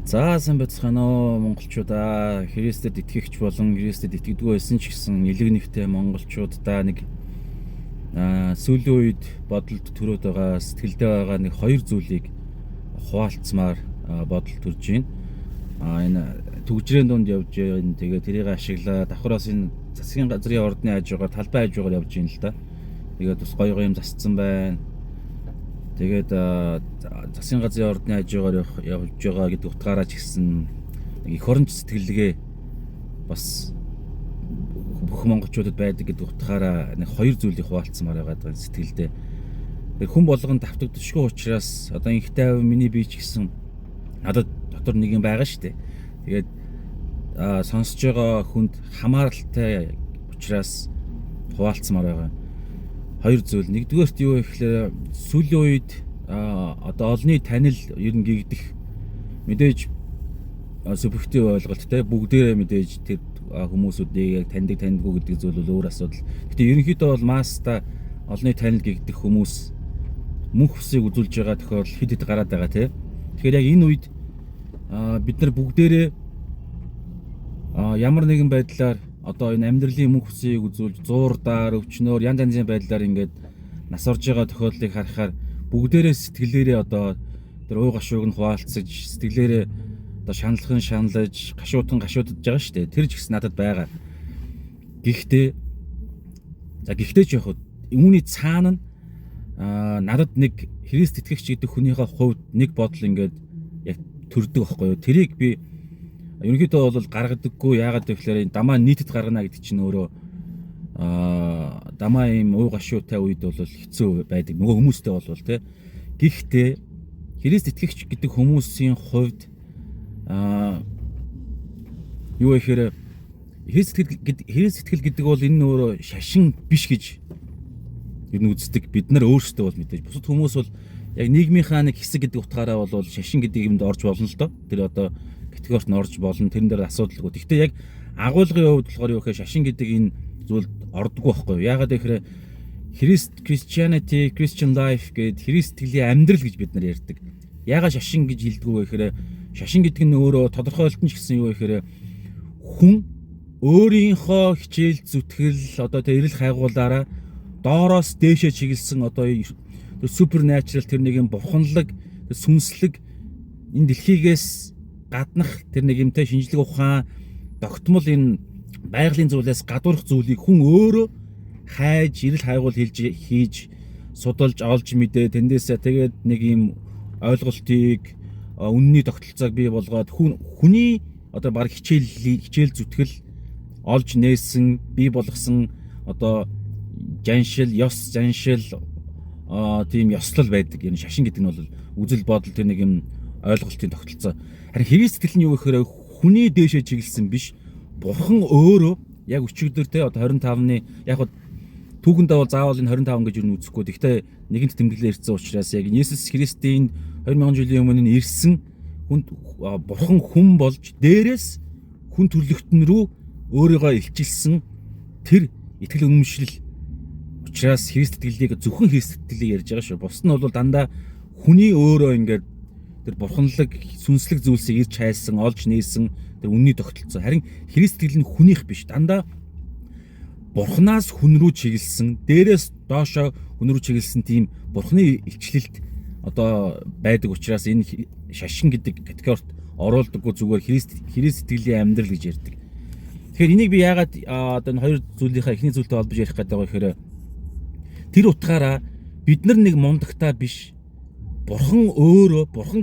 За сайн байцгаана уу монголчуудаа. Христэд итгэгч болон Христэд итгэдэггүй байсан ч гэсэн нэлэг нэгтэй монголчуудаа нэг сүүлийн үед бодолд төрөөд байгаа, сэтгэлдээ байгаа нэг хоёр зүйлийг хуваалцмаар бодол төрж байна. Энэ төгжрийн дунд явж байна. Тэгээ тэрийг ашиглаад давхраас энэ засгийн газрын ордны хажуугаар талбай хажуугаар явж байна л да. Тэгээд бас гоё юм засцсан байна. Тэгээд засгийн газрын ордны хажуугаар явж байгаа гэдэг утгаараа ч гэсэн нэг эх оронч сэтгэлгээ бас бүх монголчуудад байдаг гэдэг утгаараа нэг хоёр зүйлийг хуваалцмаар байгаа сэтгэлдээ. Тэр хүн болгон давтагдчихгүй учраас одоо инхтэй миний бие ч гэсэн надад дотор нэг юм байгаа шүү дээ. Тэгээд сонсож байгаа хүнд хамааралтай учраас хуваалцмаар байгаа. Хоёр зүйл. Нэгдүгээрт юу вэ гэхээр сүүлийн үед одоо олонний танил ер нь гэгдэх мэдээж субъектив ойлголт те бүгдээрээ мэдээж тэр хүмүүсүүдийг таньдаггүй гэдэг зүйл бол өөр асуудал. Гэтэ ерөнхийдөө бол масста олонний танил гэгдэх хүмүүс мөнх усыг үзүүлж байгаа тохиолдол хэд хэд гараад байгаа те. Тэгэхээр яг энэ үед бид нар бүгдээрээ ямар нэгэн байдлаар одоо энэ амьдралын мөнх усыг үзүүлж зуурдаар өвчнөөр янз янзын байдлаар ингээд нас орж байгаа тохиолдлыг харахаар бүгдээрээ сэтгэлээрээ одоо тэр уу гашууг нь хуваалцаж сэтгэлээрээ одоо шаналж гашуудаж байгаа шүү дээ. Тэр ч гэсэн надад байгаа. Гэхдээ ч яг үүний цаана нь надад нэг Христ итгэгч гэдэг хүнийхээ хувьд нэг бодол ингээд яг төрдөг байхгүй юу? Тэрийг би ерөнхийдөө бол гаргадаггүй. Яагаад гэвэл дамаа нийтэд гаргана гэдэг чинь өөрөө дамаа ийм уу гашуутай үед бол хэцүү байдаг. Нөгөө хүмүүстэй болвол тий. Гэхдээ Христ итгэгч гэдэг хүмүүсийн хувьд юу гэхээр Христ итгэл гэдэг бол энэ өөрөө шашин биш гэж ер нь үздэг. Бид нар өөрсдөө бол мэдээж бусад хүмүүс бол яг нийгмийнхаа нэг хэсэг гэдэг утгаараа бол шашин гэдэг юмд орж болно л доо. Тэр одоо категорт нь орж болно. Тэрэн дээр асуудалгүй. Гэхдээ яг агуулгын хувьд болохоор юу гэхээр шашин гэдэг энэ зүйлд ордоггүй байхгүй юу? Яагаад гэхээр Christianity, Christian life гэдэг Христ итгэлийн амьдрал гэж бид нар ярьдаг. Яагаад шашин гэж хэлдэг вэ гэхээр шашин гэдэг нь өөрөө тодорхойлолт нь ч гэсэн юу вэ гэхээр хүн өөрийнхөө хичээл зүтгэл одоо тэр эрэл хайгуулаараа доороос дээшээ чиглэсэн одоо supernatural тэр нэг юм бурханлаг сүнслэг энэ дэлхийгээс гаднах тэр нэг юмтай шинжлэх ухаан тогтмол энэ байгалийн зүйлээс гадуурх зүйлийг хүн өөрөө хайж эрэл хайгуул хийж судалж олж мэдээ тэндээсээ тэгээд нэг юм ойлголтыг үнний тогтолцоог бий болгоод хүний одоо баг хичээл зүтгэл олж нээсэн бий болгосон одоо ёс заншил тийм ёслол байдаг. Энэ шашин гэдэг нь бол үзэл бодол тэр нэг юм ойлголтын тогтолцоо. Харин Христ итгэл нь юу гэхээр хүний дээшээ чиглэсэн биш. Бурхан өөрөө яг өчигдөр те одоо 25-ны яг түүхэндээ бол заавал энэ 25 гэж юу үзэхгүй. Гэхдээ нэгэнт тэмдэглэл ирсэн учраас яг Иесус Христийн 2000 жилийн өмнө ирсэн бурхан хүн болж дээрээс хүн төрлөختн рүү өөрийгөө илчилсэн тэр итгэл үнэмшил учраас Христ итгэлийг зөвхөн Христ итгэлийг ярьж байгаа шүү. Бус нь бол дандаа хүний өөрөө ингээд тэр бурханлаг сүнслэг зүйлсийг ирж хайсан, олж нээсэн тэр үнний тогтолцоо. Харин Христ итгэл нь хүнийх биш. Дандаа бурхнаас хүн рүү чиглэсэн, дээрээс доошоо хүн рүү чиглэсэн тийм бурхны илчлэлт одоо байдаг учраас энэ шашин гэдэг категорид оруулдаггүй зүгээр Христ итгэлийн амьдрал гэж ярьдаг. Тэгэхээр энийг би яагаад одоо энэ хоёр зүйлийнхаа эхний зүйлтэй холбож ярих гэдэг байгаа гэхээр тэр утгаараа бид нар нэг мундагтаа биш. Бурхан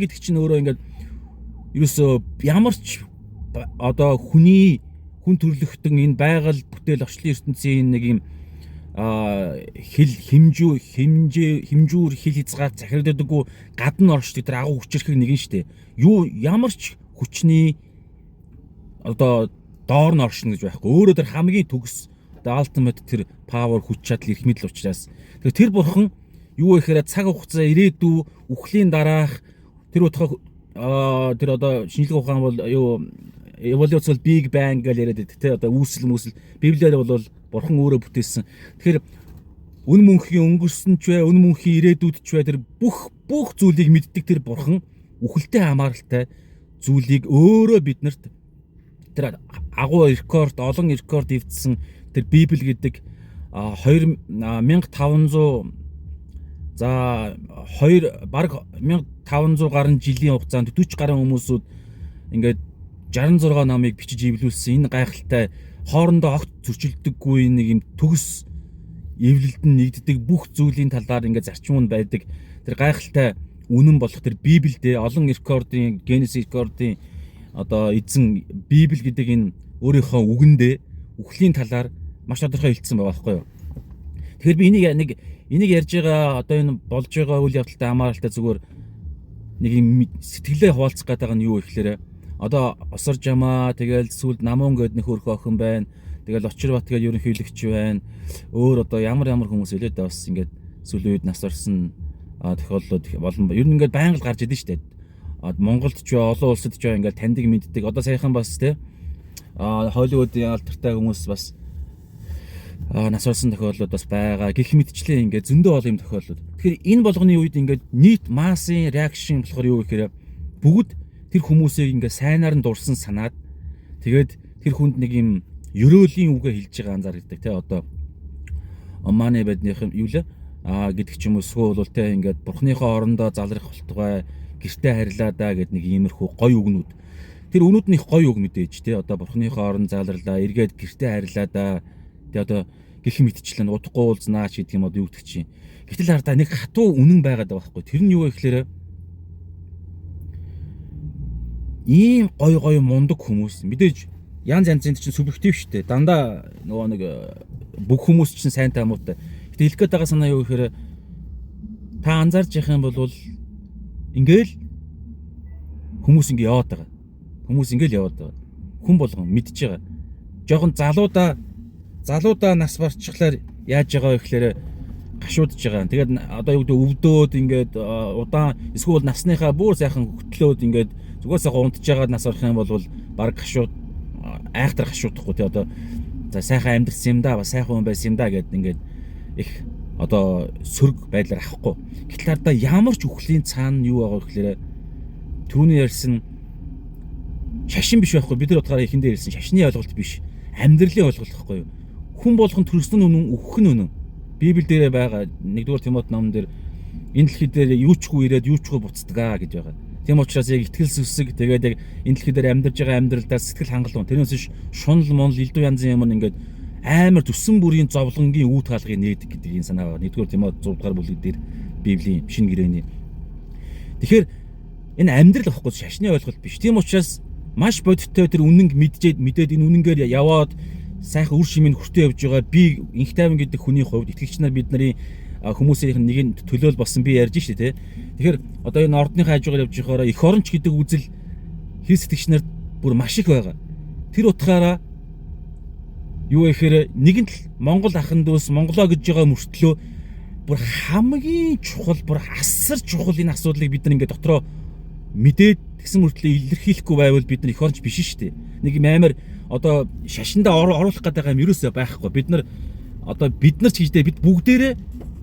гэдэг чинь өөрөө ингээд ерөөсөө ямар ч одоо хүн төрлөختөн энэ байгаль бүтээл орчлон ертөнцийн нэг юм хэмжүүр хил хязгаар захирагддаггүй гадна орчдөг тэр агуу хүчрхэг нэгэн штэ. Ямар ч хүчний одоо доор нь оршно гэж байхгүй. Өөрөө тэр хамгийн төгс ultimate тэр power хүч чадал эрх мэдэл учраас тэр бурхан юу гэхээр цаг хугацаа ирээдүй үхлийн дараах тэр утга тэр одоо шинжлэх ухаан бол юу evolution big bang гэж яриад байдаг те одоо үүсэл библиэр бол бурхан өөрөө бүтээсэн. Тэгэхээр үн мөнхийн өнгөрсөн ч бай, үн мөнхийн ирээдүйд ч бай тэр бүх зүйлийг мэддэг тэр бурхан үхэлтэй хамааралтай зүйлийг өөрөө биднэрт тэр агуу рекорд, олон рекорд эвдсэн тэр Библи гэдэг 2500 за 2 баг 1500 гаруй жилийн хугацаанд 40 гаруй хүмүүсүүд ингээд 66 номыг бичиж эвлүүлсэн. Энэ гайхалтай хоорондоо огт зөрчилдөггүй нэг юм төгс эвлэлдэн нэгддэг бүх зүйлийн талаар ингээд зарчмууд байдаг. Тэр гайхалтай үнэн болох тэр Библиэд олон рекордын Генесис рекордын одоо эзэн Библи гэдэг энэ өөрийнхөө үгэндээ үхлийн талаар маш тодорхой хэлсэн байгаа байхгүй юу. Тэгэхээр би энийг ярьж байгаа одоо энэ болж байгаа үйл явдалтай хамааралтай зүгээр нэг юм сэтгэлээ хуваалцах гэдэг нь юу вэ гэхээр одоо Осор Жамаа тэгэл сүүлд Намун гэдэг нэг хөрхөө охин байна. Тэгэл Очирбат гэдэг ерөнхийлөгч байна. Өөр одоо ямар хүмүүс илээд бас ингээд сүүлийн үед нас орсон тохиолдлууд болон ер нь ингээд байнга л гарч идэв шүү дээ. Монголд ч олон улсад ч ингээд таньдаг мэддэг. Одоо саяхан бас те Холливуудын алдартай хүмүүс бас нас орсон тохиолдлууд бас байгаа. Гэх мэтчлээ ингээд зөндөө олон юм тохиолдлууд. Тэгэхээр энэ болгоны үед ингээд нийт массын реакшн болохоор юу гэхээр бүгд тэр хүмүүсийг ингээд сайнаар нь дурсан санаад тэгээд тэр хүнд нэг юм ерөөлийн үгээ хэлж байгаа анзаардаг те одоо Оманы байдных юу лээ гэдэг ч юм уу эсвэл бол те ингээд бурхныхоо орондоо залрах болтугай гэртээ харилаа да гэд нэг иймэрхүү гоё үгнүүд тэр үнүүд нь их гоё үг мэдээж те одоо бурхныхоо оронд залрлаа эргээд гэртээ харилаа да те одоо гэх мэтчлэн удахгүй уулзнаа ч гэдэг юм одоо юу гэдэг чинь гэтэл хардаа нэг хатуу үнэн байгаад байгаа байхгүй тэр нь юу вэ гэхээр ийм гой мундаг хүмүүс мэдээж янз янзын чинь субъектив шүү дээ. Дандаа нөгөө нэг бүх хүмүүс чинь сайн таамуутай. Гэтэ хэлэх гээд байгаа санаа юу гэхээр та анзаарч явах юм бол ингээл хүмүүс ингээ яваад байгаа. Хүмүүс ингээл яваад байгаа. Хүн болгон мэдж байгаа. Жохон залуудаа нас барчихлаар яаж байгаа вэ гэхээр гашуудж байгаа. Тэгээд одоо юу гэдэг өвдөөд ингээд удаан эсвэл насныхаа бүр сайхан хөтлөөд ингээд зүгээр сайхан унтж байгаа нас орох юм бол баг гашууд айхтар гашуудахгүй тий одоо за сайхан амьдрсан юм да бас сайхан хүн байсан юм да гэд ингээд их одоо сөрөг байдлаар авахгүй. Гэтэл ардаа ямар ч үхлийн цаана юу байгаа вэ гэхээр түүний ярьсан шашин биш байхгүй бид нар утгаараа ихэндээ ярьсан шашны ойлголт биш амьдралын ойлголт байхгүй юу. Хүн болгон төрсөн үнэн үхэх нь үнэн. Библи дээрээ байгаа 1-р Тимот номон дээр энэ дэлхий дээр юу ч хүү ирээд юу ч хүү буцдаг гэж байгаа. Тийм учраас яг итгэл сүсэг тэгээд яг энэ дэлхий дээр амьдарж байгаа амьдралдаа сэтгэл хангалуун тэрнээс биш шунал монл элдв янзын юм ингээд амар төссөн бүрийн зовлонгийн үүд хаалгыг нээдэг гэдэг энэ санаа байна. 1-р Тимот 6 дугаар бүлэг дээр Библийн шинэ гэрээний. Тэгэхээр энэ амьдрал واخгүй шашны ойлголт биш. Тийм учраас маш бодиттой тэр үнэнг мэдээд энэ үнэнгээр яваад сайхан үр шимийн хүртээ явж байгаа би инх тайван гэдэг хүний хувьд итгэгч нар бид нарын хүмүүсийн нэг төлөөл болсон би ярьж штэ тий. Тэгэхээр одоо энэ ордны хажуугаар явж байхаараа эх оронч гэдэг үзэл хэл сэтгэгч нарт бүр маш их байгаа. Тэр утгаараа юу гэхээр нэгэн л Монгол ахын дүүс Монголоо гэж байгаа мөртлөө бүр хамгийн чухал бүр асар чухал энэ асуудлыг бид нар ингээд дотроо мэдээд тэгсэн мөртлөө илэрхийлэхгүй байвал бид нар эх оронч биш штэ. Нэг юм амар одоо шашиндаа оруулах гэдэг юм ерөөсөө байхгүй. Бид нар одоо бид нар ч гэждээ бид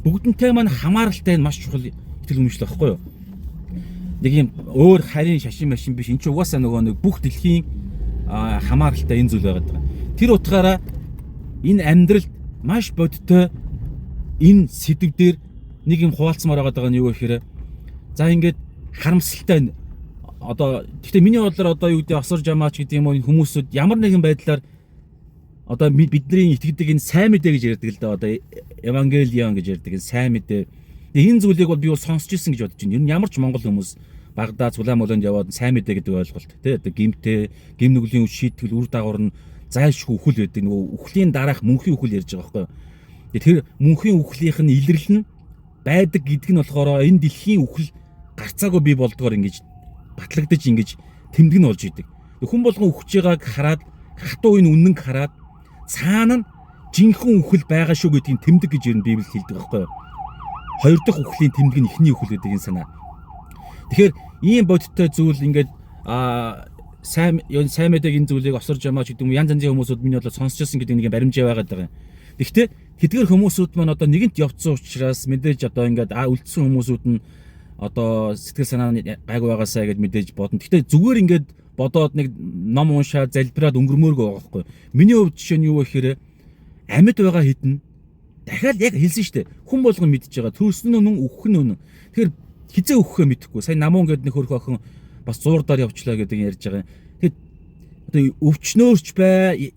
бүгднтэй маань хамааралтай маш чухал итгэл үнэмшил байхгүй юу? Нэг юм өөр харийн шашин машин биш. Энд чинь угаасаа нөгөө нэг бүх дэлхийн хамааралтай энэ зүйл байгаад байгаа. Тэр утгаараа энэ амьдралд маш бодиттой энэ сэдв дээр нэг юм хуваалцмаар байгаа нь юу гэхээр за ингээд харамсалтай одоо гэхдээ миний бодлоор одоо юу гэдэг Осор Жамаач гэдэг юм уу хүмүүсүүд ямар нэгэн байдлаар одоо бидний итгэдэг энэ сайн мэдээ гэж ярьдаг л да одоо евангелион гэж ярьдаг энэ сайн мэдээ. Энэ зүйлийг бол би бол сонсч ирсэн гэж бодож байна. Ер нь ямар ч монгол хүмүүс Багдад Сулаймолонд яваад сайн мэдээ гэдэг ойлголт тий одоо гим нүглийн шийтгэл үр дагавар нь зайлшгүй үхэл байдаг нөгөө үхлийн дараах мөнхийн үхэл ярьж байгаа байхгүй. Тэр мөнхийн үхлийнх нь илэрлэл нь байдаг гэдэг нь болохоор энэ дэлхийн үхэл гарцаагүй бий болдгоор ингэж батлагдаж ингэж тэмдэг нь болж идэг. Хүн болгон үхэж байгааг хараад хатуу энэ үнэнг хараад цаана нь жинхэнэ үхэл байгаа шүү гэдгийг тэмдэг гэж ер нь Библи хэлдэг байхгүй юу. Хоёр дахь үхлийн тэмдэг нь эхний үхэл гэдэг энэ санаа. Тэгэхээр ийм бодиттой зүйл ингээд сайн мэдээ энэ зүйлийг Осор Жамаач гэдэг юм янз янзын хүмүүсүүд миний бодлоо сонсч ирсэн гэдэг нэг баримжаа байгаад байгаа юм. Гэхдээ тэдгээр хүмүүсүүд маань одоо нэгэнт явцсан учраас мэдээж одоо ингээд үлдсэн хүмүүсүүд нь одоо сэтгэл санаа нь гайгүй байгаасаа гэж мэдээж бодно. Гэхдээ зүгээр ингээд бодоод нэг ном уншаад залбираад өнгөрмөөргөө байгаа байхгүй. Миний хувьд жишээ нь юу вэ гэхээр амьд байгаа хэдэн дахиад яг хэлсэн шүү дээ. Хүн болгон мэдж байгаа. Төрсөн үнэн өөх нь үнэн. Тэгэхээр хизээ өөхөө мэдэхгүй. Сая намуун гэдэг нэг хөрх охин бас зуурдаар явчлаа гэдэг ярьж байгаа. Тэгэхээр одоо өвчнөөрч бай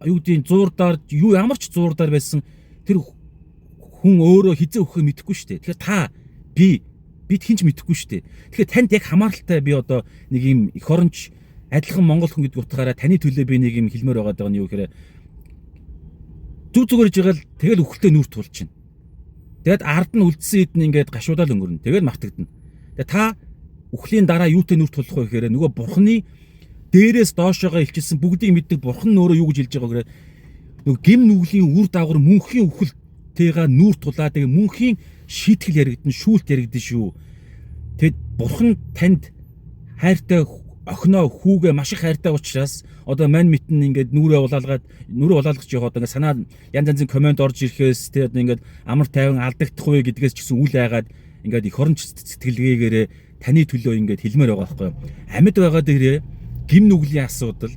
юу гэдэг зуурдаар юу ямар ч зуурдаар байсан тэр хүн өөрөө хизээ өөхөө мэдэхгүй шүү дээ. Тэгэхээр та бид хинч мэдэхгүй шүү дээ. Тэгэхээр танд яг хамааралтай би одоо нэг юм эх оронч адилхан монгол хүн гэдэг утгаараа таны төлөө би нэг юм хэлмээр байгаа нь юу гэхээр зүг зүгээр жигээл тэгэл үхэлтэй нүрт тулчихна. Тэгэд ард нь үлдсэн хэд нь ингээд гашуудаал өнгөрнө. Тэгэл мартагдана. Тэгээ та үхлийн дараа юутэй нүрт тулах вэ гэхээр нөгөө бурхны дээрээс доошоогоо илчилсэн бүгдийг мэддэг бурхан нь өөрөө юу гэж хэлж байгаа гэхээр нөгөө гим нүглийн үр дагавар мөнхийн үхэлтэйгээ нүрт тулаа. Тэгээ мөнхийн шийтгэл яригдана, шүүлт яригдана шүү. Тэгэд бурхан танд хайртай охиноо хүүгээ маш их хайртай учраас одоо мань митэн ингээд нүрээ улаалгаж яваад ингээд санаа янз янзын комент орж ирэхээс тэгээд ингээд амар тайван алдагдах вэ гэдгээс ч гэсэн үл айгаад ингээд эх оронч сэтгэлгээгээрээ таны төлөө ингээд хэлмээр байгаа байхгүй юу. Амьд байгаа дээрээ гим нүглийн асуудал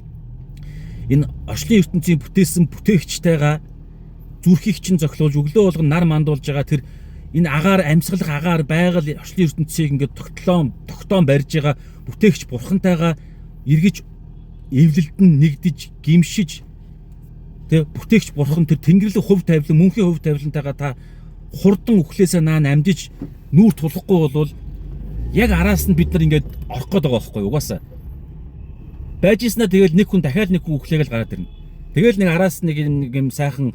энэ орчлын ертөнцийн бүтээсэн бүтээгчтэйгээ зүрхийг чинь зохилуулж өглөө болгон нар мандуулж байгаа тэр энэ агаар амьсгалах агаар байгаль орчлын ертөнцийг ингээд тогтоон барьж байгаа бүтээгч бурхантайгаа эргэж эвлэлдэн нэгдэж гимшиж тэг бүтээгч бурхан тэр тэнгэрлэг хувь тавилан мөнхийн хувь тавилантайгаа та хурдан үхлээсээ амжиж нүүр тулахгүй бол яг араас нь бид нар ингээд орох гээд байгаа байхгүй угаасаа байжснаа тэгэл нэг хүн дахиад нэг хүн үхлээгэл гараад ирнэ. Тэгэл нэг араас нэг юм сайхан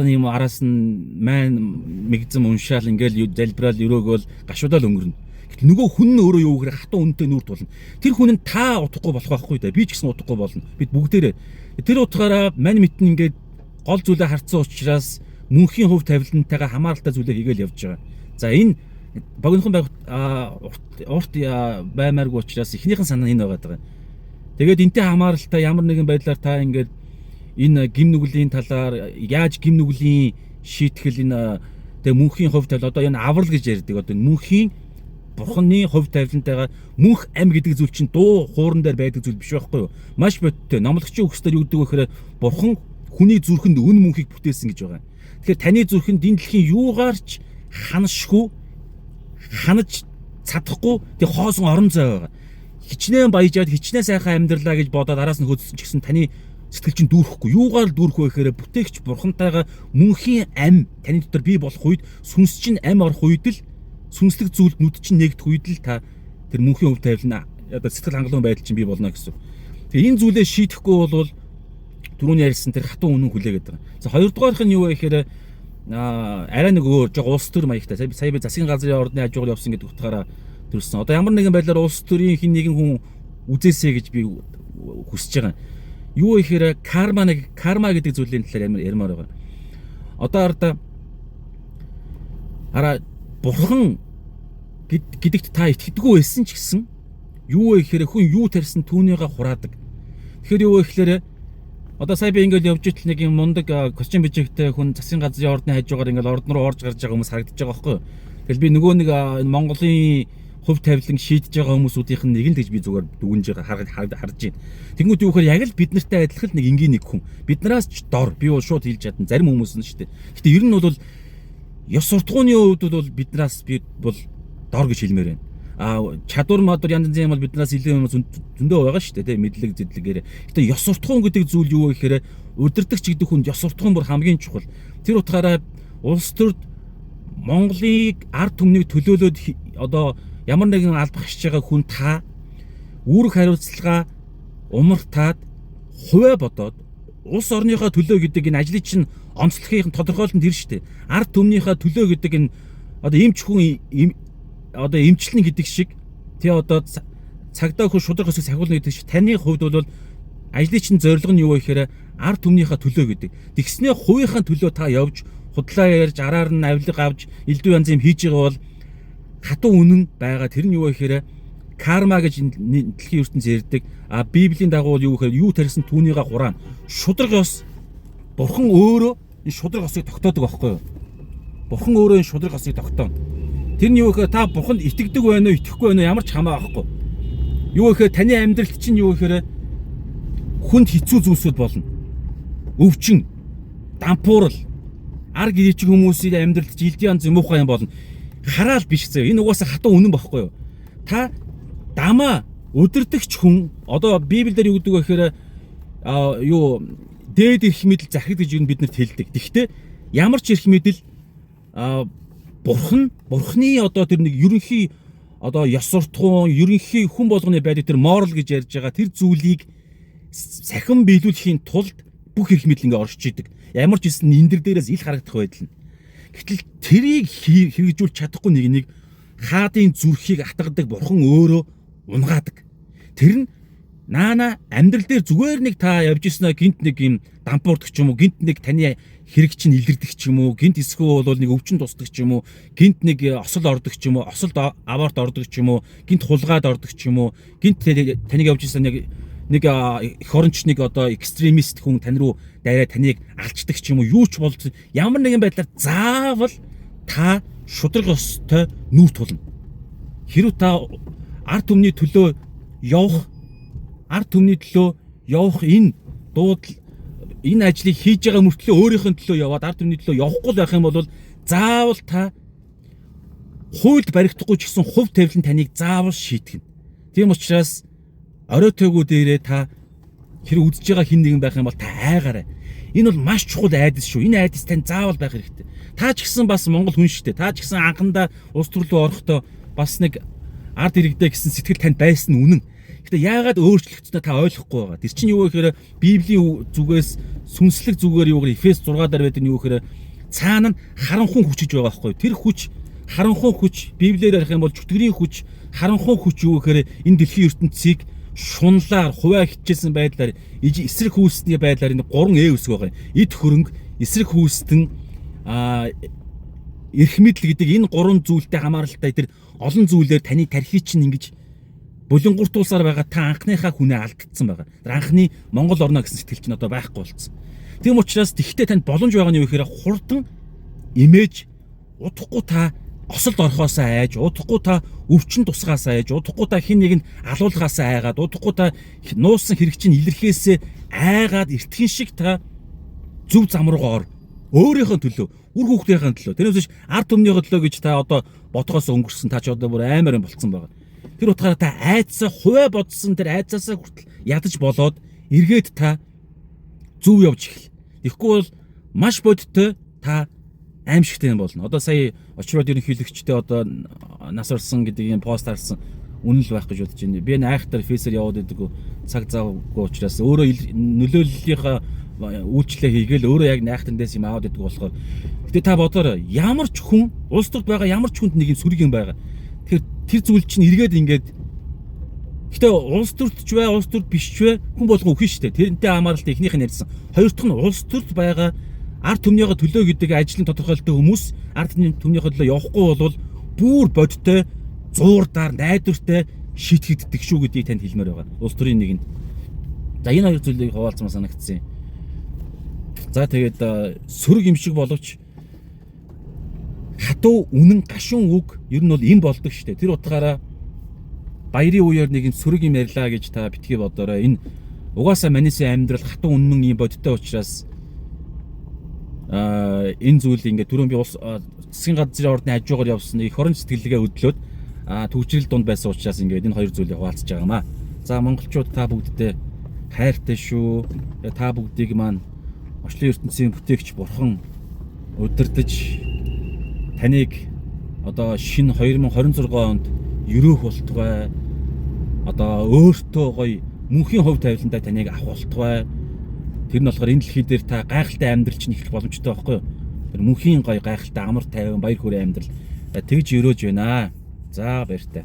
юм араас нь мань мэгзэм уншаал ингээл залбираал өрөөгөөл гашуудаал өнгөрнө. Гэтэл нөгөө хүн нь өөрөө юу гэхээр хатан үнэтэй нүур тулна. Тэр хүн нь та утгагүй болох байхгүй да. Би ч гэсэн утгагүй болно. Бид бүгдээрээ тэр утгаараа мань митэн ингээд гол зүйлээ харцсан учраас мөнхийн хувь тавилантайгаа хамааралтай зүйлээ хийгээл явж байгаа. За энэ богинохон урт баймааргүй учраас эхнийхэн санаа энэ байгаа. Тэгээд энтэй хамааралтай ямар нэгэн байдлаар та ингээд энэ гим нүглийн талаар яаж гим нүглийн шийтгэл энэ тэг мөнхийн хувь тавилан одоо энэ аврал гэж ярьдаг одоо мөнхийн бурхны хувь тавилантайгаа мөнх ам гэдэг зүйл чинь дуу хууран дээр байдаг зүйл биш байхгүй юу? Маш бодтой. Номлогчийн үгсээр юу гэдэг вэ гэхээр бурхан хүний зүрхэнд өн мөнхийг бүтээсэн гэж байгаа. Тэгэхээр таны зүрхэнд энэ дэлхийн юугаарч ханашгүй ханаж чадахгүй тэг хоосон орон зай байгаа. Хичнээн баяжаад хичнээн сайхан амьдралаа гэж бодоод араас нь хөдөлсөн ч гэсэн таны сэтгэл чинь дүүрэхгүй. Юугаар дүүрэх вэ гэхээр бүтээгч бурхантайгаа мөнхийн ам таны дотор бий болох үед сүнс чинь ам орох үед л сүнслэг зүйлд нүд чинь нэгдэх үед л та тэр мөнхийн хувь тавилан одоо сэтгэл хангалуун байдал чинь бий болно гэсэн. Тэгээ энэ зүйлээ шийдэхгүй бол түрүүний ярьсан тэр хатан үнэн хүлээгээд байгаа. За хоёрдугаарх нь юу вэ гэхээр арай нэг өөр жоо улс төр маягтай. Сая би засгийн газрын ордны хажуугаар явсан гэдэг утгаараа төрсөн. Одоо ямар нэгэн байдлаар улс төрийн хин нэгэн хүн үзээсэй гэж би хүсэж байгаа. Юу ихээр карма гэдэг зүйлийн талаар ярмаар байгаа. Одоо бурхан гэдэгт та итгэдэггүй байсан ч гэсэн юу ихээр хүн юу тарьсан түүнийгээ хураадаг. Тэгэхээр юу ихээр одоо сая би ингээд явж итэл нэг юм мундаг костюм бижигтэй хүн засгийн газрын ордны хажуугаар ингээд орд руу орж гарч байгаа хүмүүс харагдаж байгаа байхгүй юу? Тэгэл би нөгөө нэг Монголын хувь тавилан шийдэж байгаа хүмүүсүүдийнх нь нэг л гэж би зүгээр дүгнж байгаа харж байна. Тэнгүүд юу гэхээр яг л бид нартай адилхан нэг энгийн нэг хүн. Биднээс ч дор би бол шууд хэлж чадна. Зарим хүмүүс нь шүү дээ. Гэтэ ер нь бол ёс суртахууны хувьд бол биднээс би бол дор гэж хэлмээр байна. Чадвар мадвар янз янзын бол биднээс илүү юм зөндөө байгаа шүү дээ. Мэдлэг зэдлэгээр. Гэтэ ёс суртахуун гэдэг зүйл юу вэ гэхээр удирдахч гэдэг хүнд ёс суртахуун бүр хамгийн чухал. Тэр утгаараа улс төрд Монголыг ард түмнийг төлөөлөөд одоо ямар нэгэн албах хийж байгаа хүн та үүрэг хариуцлага умартаад хувиа бодоод улс орныхоо төлөө гэдэг энэ ажлыг чинь онцлохын тодорхойлолтод тэр шүү дээ. Ард түмнийхээ төлөө гэдэг энэ одоо эмч хүн одоо эмчлэн гэдэг шиг тий одоо цагдаа хүн шударга хэсэг сахиулна гэдэг шиг таны хувьд бол ажлын чинь зорилго нь юу вэ гэхээр ард түмнийхээ төлөө гэдэг. Тэгснээ хувийнхаа төлөө та явж худлаа ярьж араар нь авилга авч элдв янз юм хийж байгаа бол хатуу үнэн байгаа. Тэр нь юу вэ гэхээр карма гэж дэлхийн ертөнцийн ярьдаг. Библийн дагуу юу гэхээр юу тарьсан түүнийгээ хураана. Шударга ёс бурхан өөрөө энэ шударга ёсыг тогтоодог байхгүй юу? Бурхан өөрөө энэ шударга ёсыг тогтооно. Тэр нь юу гэхээр та бурханд итгэдэг байна уу, итгэхгүй байна уу ямар ч хамаа байхгүй. Юу гэхээр таны амьдралд чинь юу гэхээр хүнд хэцүү зүйлсүүд болно. Өвчин, дампуурал, ар гэрээч хүмүүсийн амьдралд жилдийн янз муухай юм болно. Хараал биш зөө. Энэ угаасаа хатуу үнэн багхгүй юу? Та дамаа өдөрдөгч хүн одоо Библиэлд юу гэдэг вэ гэхээр юу дээд эрх мэдэл захирал гэж бид нарт хэлдэг. Гэхдээ ямар ч эрх мэдэл бурхны одоо тэр нэг ерөнхий одоо ёс суртахуун, ерөнхий хүн болгоны байдал тэр moral гэж ярьж байгаа тэр зүйлийг сахин биелүүлэхийн тулд бүх эрх мэдэл ингээ оршиж идэг. Ямар ч гэсэн энэ дээрээс ил харагдах байдал нь. Гэтэл тэрийг хэрэгжүүлж чадахгүй нэг хаадын зүрхийг атгадаг бурхан өөрөө унгаадаг. Тэр нь наана амьдрал дээр зүгээр нэг та явж ирсэн гинт нэг юм дампуурдаг ч юм уу, гинт нэг таны хэрэг чинь илэрдэг ч юм уу, гинт эсвэл бол нэг өвчин тусдаг ч юм уу, гинт нэг осол ордог ч юм уу, осолд аборт ордог ч юм уу, гинт хулгаад ордог ч юм уу, гинт таныг явж ирсэн нэг эх оронч нэг одоо экстремист хүн тань руу дайраа таныг алчдаг ч юм уу, юу ч болд ямар нэгэн байдлаар заавал та шудраг ёстой нүүр тулна. Хэрвээ та ард түмний төлөө явах энэ дуудал энэ ажлыг хийж байгаа мөртлөө өөрийнхөө төлөө яваад ард түмний төлөө явахгүй байх юм бол заавал та хуульд баригдахгүй ч гэсэн хувь тавилан таныг заавал шийтгэнэ. Тийм учраас оройтойгоо дээрээ та хэрэг үдж байгаа хин нэгэн байх юм бол та айгаарай. Энэ бол маш чухал айдас шүү. Энэ айдас тань заавал байх хэрэгтэй. Та ч гэсэн бас монгол хүн шүү дээ. Та ч гэсэн анхандаа улс төр рүү орохдоо бас нэг ард иргэдэ гэсэн сэтгэл танд байсан нь үнэн. Гэтэ яагаад өөрчлөгдсөнөө та ойлгохгүй байгаа. Тэр чинь юу вэ гэхээр Библийн зүгээс сүнслэг зүгээр юу гэхээр Эфес 6 дээр байдаг нь юу гэхээр цаана нь харанхуй хүчиж байгаа байхгүй. Тэр хүч харанхуй хүч Библиэр ярих юм бол чөтгөрийн хүч харанхуй хүч юу гэхээр энэ дэлхийн ертөнцийг шунлаар хуваа хичээсэн байдлаар эсрэг хүйстний байдлаар энэ 3 үсэг байгаа. Эд хөрөнгө, эсрэг хүйстэн эрх мэдэл гэдэг энэ 3 зүйлтэй хамааралтай тэр олон зүйлээр таны тархий чинь ингэж булингуртуулсаар байгаа та анхныхаа хүнээ алдчихсан байгаа. Тэр анхны Монгол орно гэсэн сэтгэл чинь одоо байхгүй болцсон. Тийм учраас тэгтээ танд боломж байгаа нь юу гэхээр хурдан имиж удахгүй та осолд орхоосаа айж, удахгүй та өвчин тусгаасаа айж, удахгүй та хин нэг нь алуулгаасаа айгаад, удахгүй та нуусан хэрэг чинь илэрхээсээ айгаад эртхэн шиг та зөв зам руугаа ор. Өөрийнхөө төлөө, үр хүүхдийнхээ төлөө. Тэрнээс ард түмнийхээ төлөө гэж та одоо бодгоос өнгөрсөн та ч одоо бүр аймаар юм болцсон байгаа. Тэр утгаараа та айцсаа хуваа бодсон тэр айцаасаа хүртэл ядаж болоод эргээд та зөв явж эхэл. Тэгэхгүй бол маш бодиттой та аимшигтай юм болно. Одоо сая очроод ерөнхийлөгчтэй одоо нас орсон гэдэг юм пост харсан үнэн л байх гэж бодож байна. Би энэ айхтар фейсээр яваад байдаг цаг завгүй учраас өөрөө нөлөөллийнхаа үйлчлээ хийгээл өөрөө яг найхтан дэс юм аваад байдаг болохоор. Гэтэ та бодоорой ямар ч хүн улс төрд байгаа ямар ч хүнд нэг юм сүрэг юм байгаа. Тэр зүйл чинь эргээд ингээд гэтээ улс төрд ч бай улс төрд биш ч бай хүн болгон өхөн штэ. Тэрнтэй хамааралтай эхнийх нь ярьсан. Хоёр дахь нь улс төрд байгаа ард түмнийхээ төлөө гэдэг ажлын тодорхойлолтой хүмүүс ард түмнийхээ төлөө явахгүй бол бүр бодтой зуурдаар найдвартай шийтгэддэг шүү гэдгийг танд хэлмээр байгаа. Улс төрийн нэгэнд. За энэ хоёр зүйлийг хуваалцмаа санагдсан. За тэгээд сөрөг юм шиг боловч хатуу үнэн гашуун үг ер нь бол им болдог штэ. Тэр утгаараа баярын үеэр нэг юм сөрөг юм ярьлаа гэж та битгий бодоорой. Энэ угаасаа манисын амьдрал хатуу үнэн юм бодтой учраас энэ зүйл ингээд түрүүн би засгийн газрын ордны хажуугаар явсан их орон сэтгэлгээ өдлөөд төвчрэл дунд байсан учраас ингээд энэ хоёр зүйлийг хуваалцаж байгаамаа. За монголчууд та бүгддээ хайртай шүү. Та бүгдийг маань орчлон ертөнцийн бүтээгч бурхан удирдах таныг одоо шинэ 2026 онд өрөөх болтугай. Одоо өөртөө гоё мөнхийн хувь тавилантай таныг авах болтугай. Тэр нь болохоор энэ дэлхий дээр та гайхалтай амьдрал чинь их боломжтой байхгүй юу? Тэр мөнхийн гоё гайхалтай амар тайван баяр хүрээ амьдрал тэгж өрөөж байна. За баяртай.